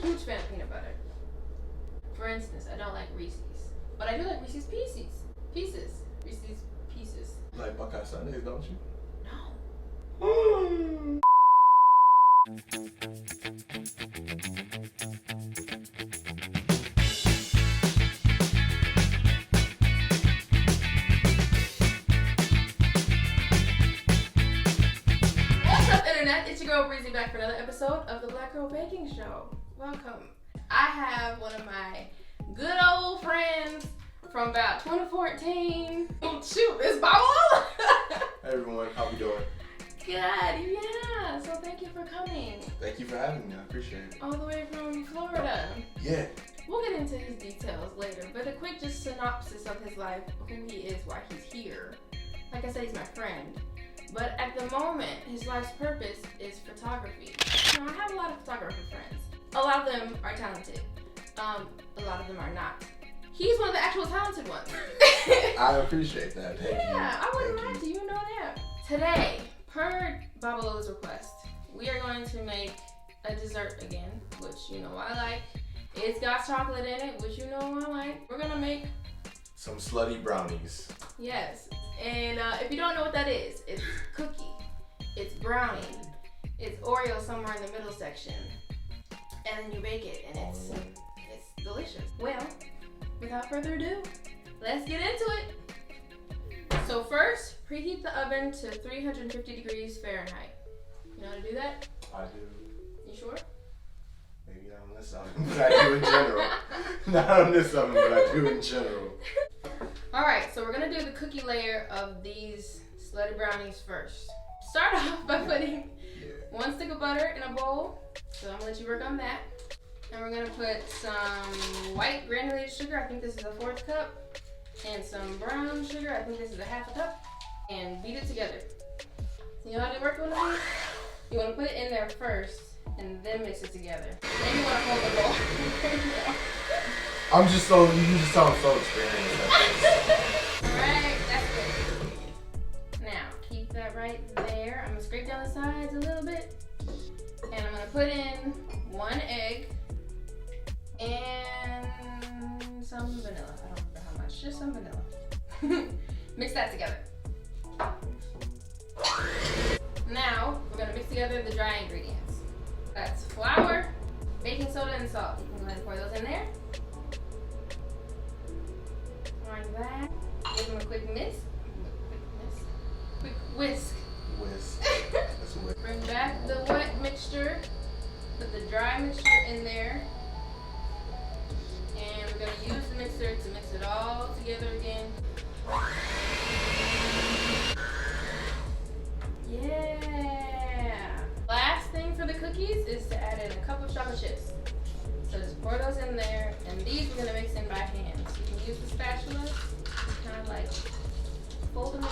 huge fan of peanut butter. For instance, I don't like Reese's. But I do like Reese's Pieces. Reese's Pieces. You like Buckeye Sundays, don't you? No. What's up, Internet? It's your girl Breezy back for another episode of the Black Girl Baking Show. Welcome. I have one of my good old friends from about 2014. Oh, shoot, it's Babalola. Hey everyone, how we doing? Good, yeah. So thank you for coming. Thank you for having me, I appreciate it. All the way from Florida. Yeah. We'll get into his details later, but a quick just synopsis of his life, who he is, why he's here. Like I said, he's my friend. But at the moment, his life's purpose is photography. You know, I have a lot of photographer friends. A lot of them are talented. A lot of them are not. He's one of the actual talented ones. I appreciate that. Thank you. Yeah, I wouldn't lie to you, you know that. Today, per Babalola's request, we are going to make a dessert again, which you know I like. It's got chocolate in it, which you know I like. We're gonna make some slutty brownies. Yes, and if you don't know what that is, it's cookie, it's brownie, it's Oreo somewhere in the middle section, and then you bake it, and it's delicious. Well, without further ado, let's get into it. So first, preheat the oven to 350 degrees Fahrenheit. You know how to do that? I do. You sure? Maybe not on this oven, but I do in general. Not on this oven, but I do in general. Alright, so we're going to do the cookie layer of these slutty brownies first. Start off by putting 1 stick of butter in a bowl. So I'm going to let you work on that. And we're going to put some white granulated sugar. I think this is a 1/4 cup. And some brown sugar. I think this is a 1/2 cup. And beat it together. So you know how to work with it? You want to put it in there first and then mix it together. Then you want to hold the bowl. You just sound so experienced. Alright, that's good. Now, keep that right there. I'm going to scrape down the sides a little bit. And I'm going to put in 1 egg and some vanilla. I don't remember how much, just some vanilla. Mix that together. Now, we're going to mix together the dry ingredients. That's flour, baking soda, and salt. You can go ahead and pour those in there. Like that. Give them a quick whisk. Whisk. That's a whisk. Bring back the wet mixture. Put the dry mixture in there. And we're going to use the mixer to mix it all together again. Yeah! Last thing for the cookies is to add in a couple of chocolate chips. So just pour those in there, and these we're going to mix in by hand. So you can use the spatula, just kind of like fold them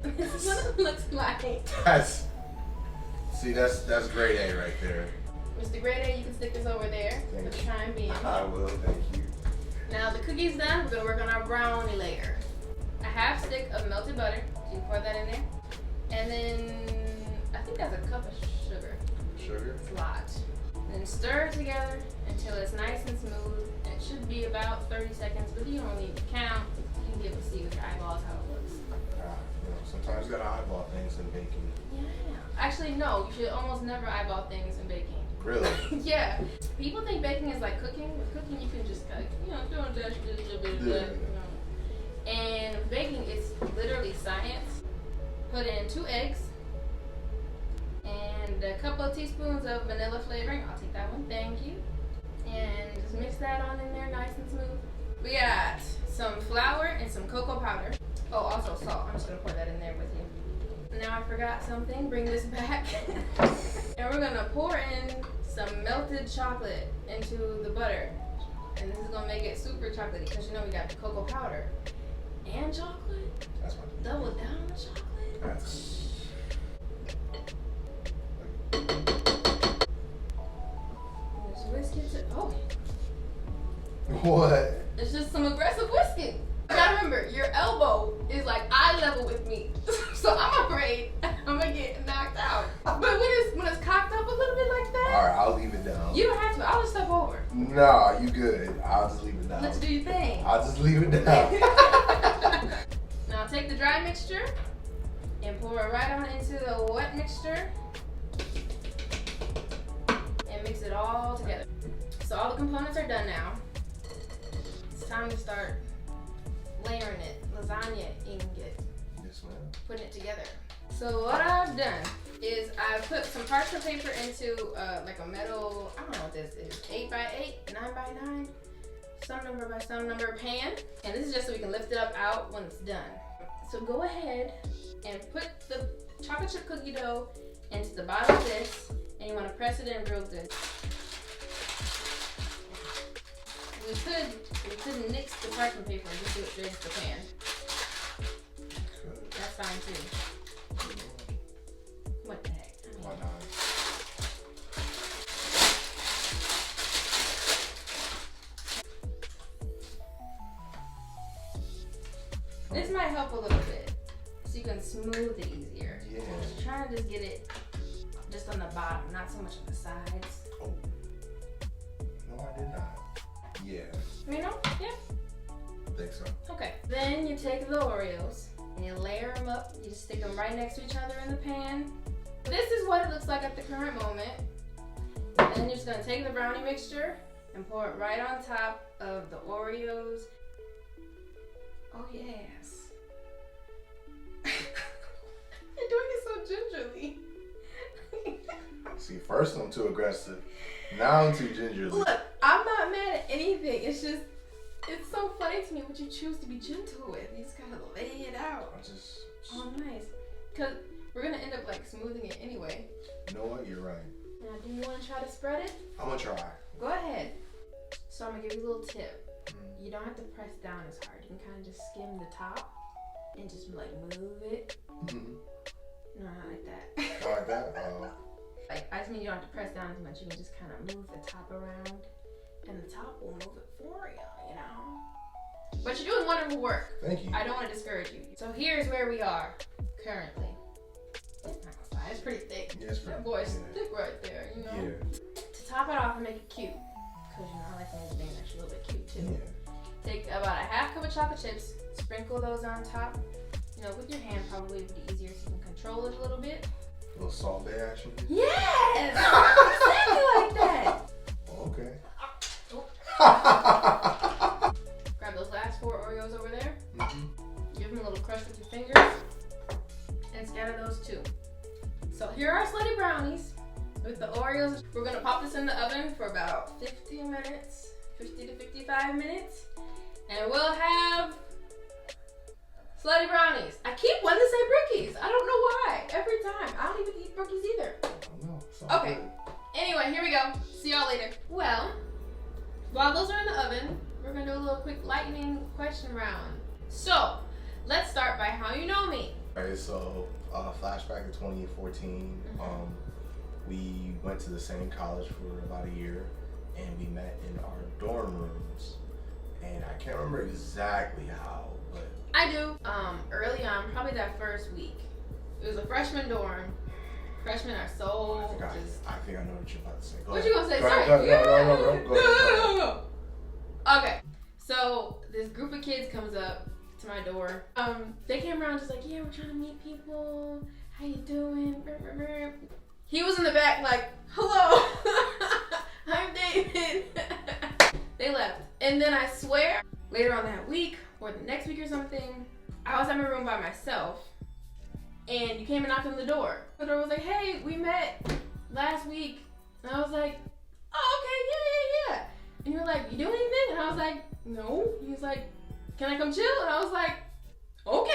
in. This is what it looks like. That's grade A right there. Mr. Grade A, you can stick this over there for the time being. I will, thank you. Now the cookie's done, we're going to work on our brownie layer. A 1/2 stick of melted butter, so you pour that in there. And then, I think that's a cup of sugar. Sugar? It's a lot. Then stir it together until it's nice and smooth. And it should be about 30 seconds, but you don't need to count. You can be able to see with your eyeballs how it looks. Sometimes you gotta eyeball things in baking. Yeah. Actually, no. You should almost never eyeball things in baking. Really? Yeah. People think baking is like cooking. With cooking, you can just throw in just a little bit, you know. And baking is literally science. Put in 2 eggs and a couple of teaspoons of vanilla flavoring. I'll take that one, thank you. And just mix that on in there nice and smooth. We got some flour and some cocoa powder. Oh, also salt. I'm just gonna pour that in there with you. Now I forgot something, bring this back. And we're gonna pour in some melted chocolate into the butter. And this is gonna make it super chocolatey because you know we got the cocoa powder and chocolate. That's fine. Double down on the chocolate. That's Just whisk it to, oh. What? It's just some aggressive whisking. You gotta remember, your elbow is like eye level with me. So I'm afraid I'm gonna get knocked out. But when it's cocked up a little bit like that. Alright, I'll leave it down. You don't have to. I'll just step over. Nah, you good. I'll just leave it down. Let you do your thing. I'll just leave it down. Now take the dry mixture and pour it right on into the wet mixture and mix it all together. So all the components are done now. It's time to start layering it, lasagna ingot. Yes, ma'am. Putting it together. So what I've done is I put some parchment paper into like a metal, I don't know what this is, 8x8, 9x9, some number by some number pan. And this is just so we can lift it up out when it's done. So go ahead and put the chocolate chip cookie dough into the bottom of this, and you want to press it in real good. We could nix the parchment paper and just do it straight into the pan. That's fine too. What the heck? Why not? This might help a little bit, so you can smooth it easier. Yeah. Just try to just get it just on the bottom, not so much on the sides. Oh. No, I did not. Yeah. You know? Yeah. I think so. Okay. Then you take the Oreos and you layer them up. You just stick them right next to each other in the pan. This is what it looks like at the current moment. And then you're just gonna take the brownie mixture and pour it right on top of the Oreos. Oh yes. You're doing it so gingerly. See, first I'm too aggressive. Now I'm too gingerly. Look, I'm not mad at anything. It's just, it's so funny to me what you choose to be gentle with. You just gotta lay it out. Oh, nice. Cause we're gonna end up like smoothing it anyway. You know what? You're right. Now, do you want to try to spread it? I'm gonna try. Go ahead. So I'm gonna give you a little tip. You don't have to press down as hard. You can kind of just skim the top and just like move it. Mm-hmm. No, not like that. Not like that? Oh. Like, I just mean you don't have to press down as much. You can just kind of move the top around, and the top will move it for you, you know? But you're doing wonderful work. Thank you. I don't want to discourage you. So here's where we are currently. It's pretty thick. Yeah, it's pretty that boy's thick right there, you know? Yeah. To top it off and make it cute, because you know I like things actually a little bit cute too. Yeah. Take about a half cup of chocolate chips, sprinkle those on top. You know, with your hand probably would be easier so you can control it a little bit. A little salt bay action? Yes! Exactly like that! Okay. Grab those last 4 Oreos over there. Mm-hmm. Give them a little crush with your fingers. And scatter those too. So here are our Slutty brownies with the Oreos. We're gonna pop this in the oven for about 50 minutes, 50 to 55 minutes. And we'll have Slutty brownies. I keep wanting to say brookies. I don't know why. Every time. I don't even eat brookies either. I don't know. Okay. Good. Anyway, here we go. See y'all later. Well, while those are in the oven, we're gonna do a little quick lightning question round. So, let's start by how you know me. Alright, so flashback to 2014. We went to the same college for about a year, and we met in our dorm rooms. And I can't remember exactly how, but I do. Early on, probably that first week. It was a freshman dorm. Freshmen are so just. I think I know what you're about to say. Go What ahead. you gonna say? Go Sorry. ahead, go ahead. No. Okay. So this group of kids comes up to my door. They came around just like, yeah, we're trying to meet people. How you doing? He was in the back like, hello, I'm David. They left. And then I swear, later on that week or the next week or something, I was in my room by myself. And you came and knocked on the door. The door was like, hey, we met last week. And I was like, oh, okay, yeah. And you were like, you do anything? And I was like, no. He was like, can I come chill? And I was like, okay.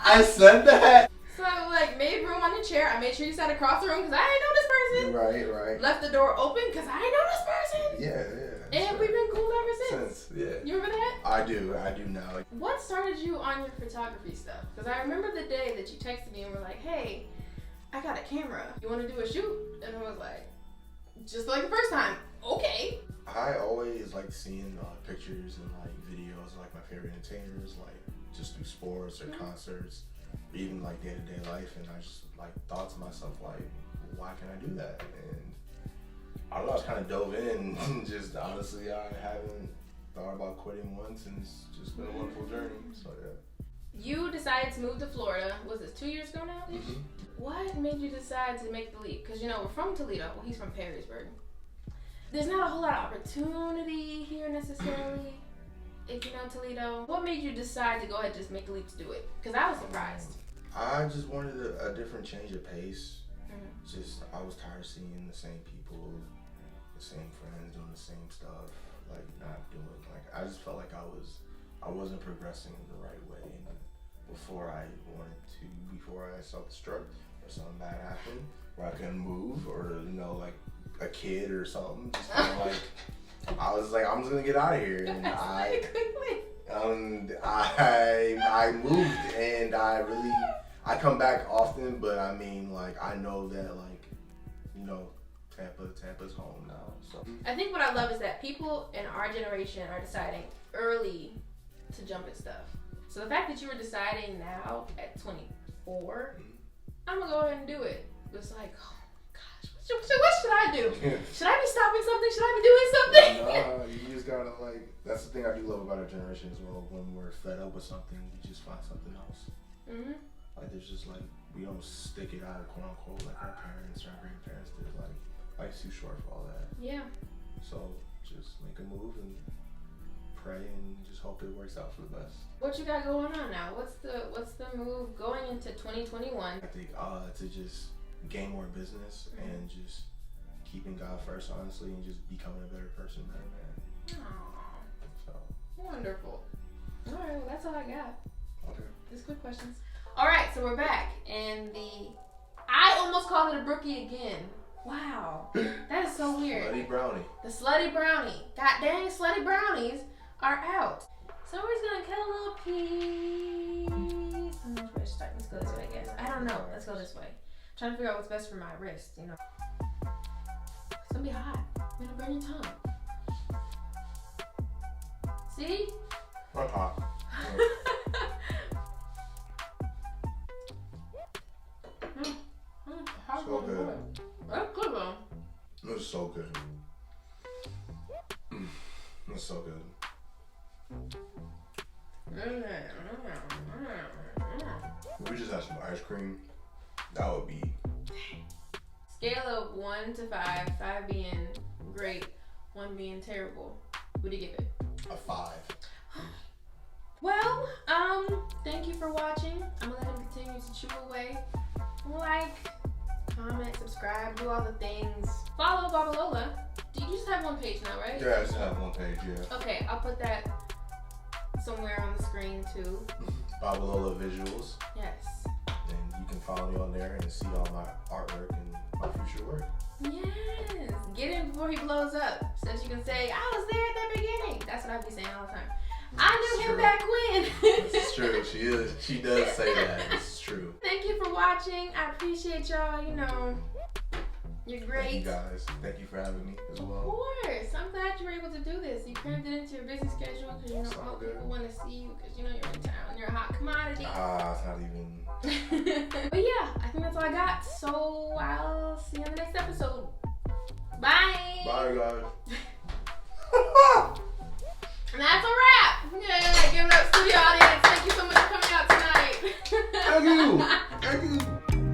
I said that. So I like made room on the chair. I made sure you sat across the room because I didn't know this person. Right. Left the door open because I didn't know this person. Yeah. And we've been cool ever since. Yeah. You remember that? I do now. What started you on your photography stuff? Because I remember the day that you texted me and were like, hey, I got a camera. You want to do a shoot? And I was like, just like the first time, okay. I always like seeing pictures and like videos of like my favorite entertainers, like just through sports or concerts, or even like day-to-day life. And I just like thought to myself like, why can't I do that? And I don't know, I just kind of dove in. Just honestly, I haven't thought about quitting once, and it's just been a wonderful journey. So yeah. You decided to move to Florida. Was it 2 years ago now? Mm-hmm. What made you decide to make the leap? Because, you know, we're from Toledo. Well, he's from Perrysburg. There's not a whole lot of opportunity here necessarily, if you know Toledo. What made you decide to go ahead and just make the leap to do it? Because I was surprised. I just wanted a different change of pace. Mm-hmm. Just, I was tired of seeing the same people, the same friends doing the same stuff, like not doing, like, I just felt like I wasn't progressing in the right way. And before I saw the struck or something bad happened, where I couldn't move, or, you know, like a kid or something, just kind of like, I was like, I'm just gonna get out of here. And I moved, and I come back often, but I mean, like, I know that, like, you know, Tampa's home now. So I think what I love is that people in our generation are deciding early to jump at stuff. So the fact that you were deciding now at 24, I'm gonna go ahead and do it. It's like, oh gosh, what should I do? Should I be stopping something? Should I be doing something? No, you just gotta, like, that's the thing I do love about our generation as well. When we're fed up with something, we just find something else. Mm-hmm. Like, there's just, like, we don't stick it out, quote unquote, like our parents or our grandparents did. Like, life's too short for all that. Yeah. So just make a move and pray and just hope it works out for the best. What you got going on now? What's the move going into 2021? I think to just gain more business and just keeping God first, honestly, and just becoming a better person, better man. Aww. So Wonderful. All right, well, that's all I got. okay. Just quick questions. All right, so we're back, and I almost called it a brookie again. Wow, that is so weird. Slutty Brownie. The Slutty Brownie. God dang, Slutty Brownies are out. So we're just gonna cut a little piece. Let's go this way, I guess. I don't know. Let's go this way. I'm trying to figure out what's best for my wrist, you know. It's gonna be hot. You're gonna burn your tongue. See? Not hot. So good. That's good though. It's so good. It's so good. If we just had some ice cream, that would be. Scale of 1 to 5, 5 being great, 1 being terrible. What do you give it? A 5. Well, thank you for watching. I'm gonna let him continue to chew away. Like, comment, subscribe, do all the things. Follow Babalola. Do you just have one page now, right? Yeah, I just have one page, yeah. Okay, I'll put that somewhere on the screen too. Babalola Visuals. Yes. And you can follow me on there and see all my artwork and my future work. Yes. Get him before he blows up. So that you can say, I was there at the beginning. That's what I be saying all the time. I knew him back when. It's true. She does say that. It's true. Thank you for watching. I appreciate y'all. You know, you're great. Thank you guys. Thank you for having me as well. Of course. I'm glad you were able to do this. You crammed it into your busy schedule because, you know, all people want to see you because, you know, you're in town. You're a hot commodity. It's not even. But yeah, I think that's all I got. So I'll see you on the next episode. Bye. Bye, guys. And that's a wrap. Yeah, give it up, studio audience. Thank you so much for coming out tonight. Thank you. Thank you.